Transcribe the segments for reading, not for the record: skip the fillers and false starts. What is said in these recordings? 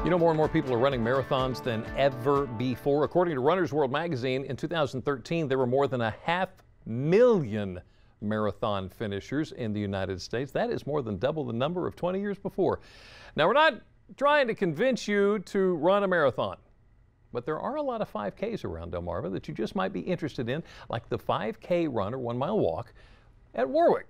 You know, more and more people are running marathons than ever before. According to Runner's World magazine, in 2013, there were more than 500,000 marathon finishers in the United States. That is more than double the number of 20 years before. Now, we're not trying to convince you to run a marathon, but there are a lot of 5Ks around Delmarva that you just might be interested in, like the 5K run or 1 mile walk at Wor-Wic.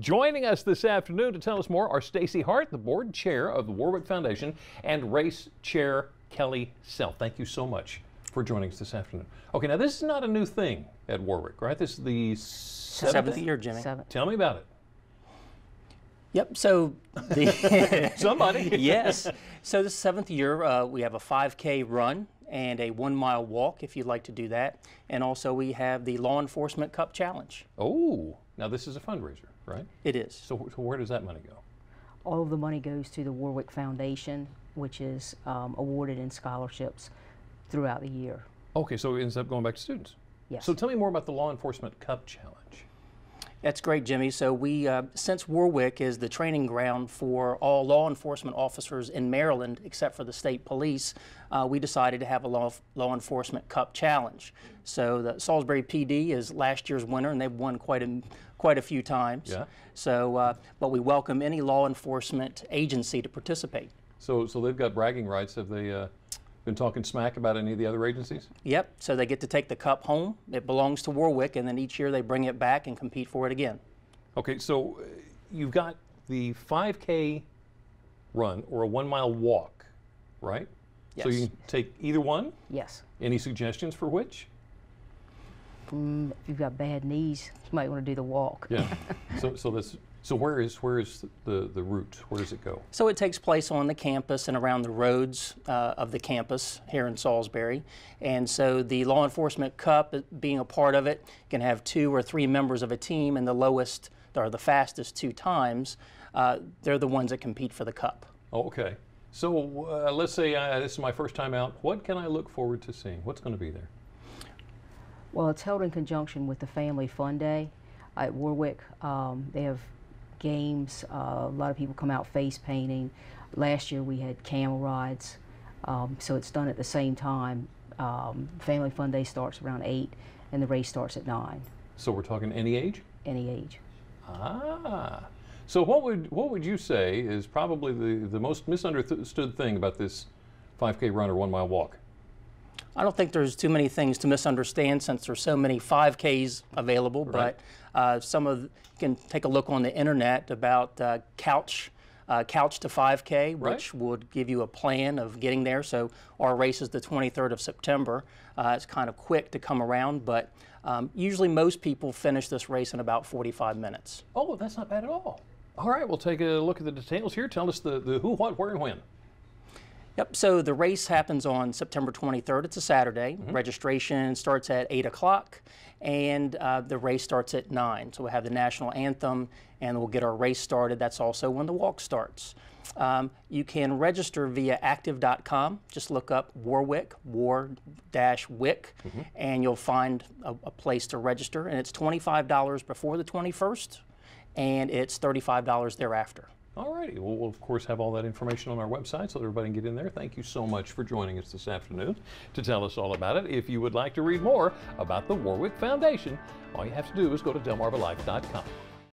Joining us this afternoon to tell us more are Stacy Hart, the board chair of the Wor-Wic Foundation, and race chair Kelly Self. Thank you so much for joining us this afternoon. Okay, now this is not a new thing at Wor-Wic, right? This is the seventh year, Jimmy. Tell me about it. Yep, so the somebody. Yes, so this 7th year, we have a 5K run and a 1 mile walk if you'd like to do that. And also we have the Law Enforcement Cup Challenge. Oh, now this is a fundraiser, right? It is. So where does that money go? All of the money goes to the Wor-Wic Foundation, which is awarded in scholarships throughout the year. Okay, so it ends up going back to students. Yes. So tell me more about the Law Enforcement Cup Challenge. That's great, Jimmy. So we, since Wor-Wic is the training ground for all law enforcement officers in Maryland, except for the state police, we decided to have a law enforcement cup challenge. So the Salisbury PD is last year's winner, and they've won quite a few times. Yeah. So, but we welcome any law enforcement agency to participate. So they've got bragging rights. Have they been talking smack about any of the other agencies? Yep, so they get to take the cup home. It belongs to Wor-Wic, and then each year they bring it back and compete for it again. Okay, so you've got the 5K run or a 1 mile walk, right? Yes. So you can take either one? Yes. Any suggestions for which? If you've got bad knees, you might want to do the walk. Yeah. So where is the route? Where does it go? So it takes place on the campus and around the roads of the campus here in Salisbury. And so the Law Enforcement Cup, being a part of it, can have 2 or 3 members of a team, and the lowest or the fastest 2 times, they're the ones that compete for the cup. Oh, okay. So let's say this is my first time out. What can I look forward to seeing? What's going to be there? Well, it's held in conjunction with the Family Fun Day at Wor-Wic. They have games. A lot of people come out face painting. Last year we had camel rides, so it's done at the same time. Family Fun Day starts around 8 and the race starts at 9. So we're talking any age? Any age. Ah. So what would you say is probably the most misunderstood thing about this 5K run or 1 mile walk? I don't think there's too many things to misunderstand since there's so many 5Ks available, right. But you can take a look on the internet about Couch to 5K, which would give you a plan of getting there. So our race is the 23rd of September. It's kind of quick to come around, but usually most people finish this race in about 45 minutes. Oh, that's not bad at all. All right, we'll take a look at the details here. Tell us the who, what, where, and when. Yep, so the race happens on September 23rd. It's a Saturday. Registration starts at 8 o'clock, and the race starts at 9. So we'll have the national anthem, and we'll get our race started. That's also when the walk starts. You can register via active.com. Just look up Wor-Wic, War-Wic, and you'll find a place to register. And it's $25 before the 21st, and it's $35 thereafter. All righty. We'll, of course, have all that information on our website so that everybody can get in there. Thank you so much for joining us this afternoon to tell us all about it. If you would like to read more about the Wor-Wic Foundation, all you have to do is go to delmarvalife.com.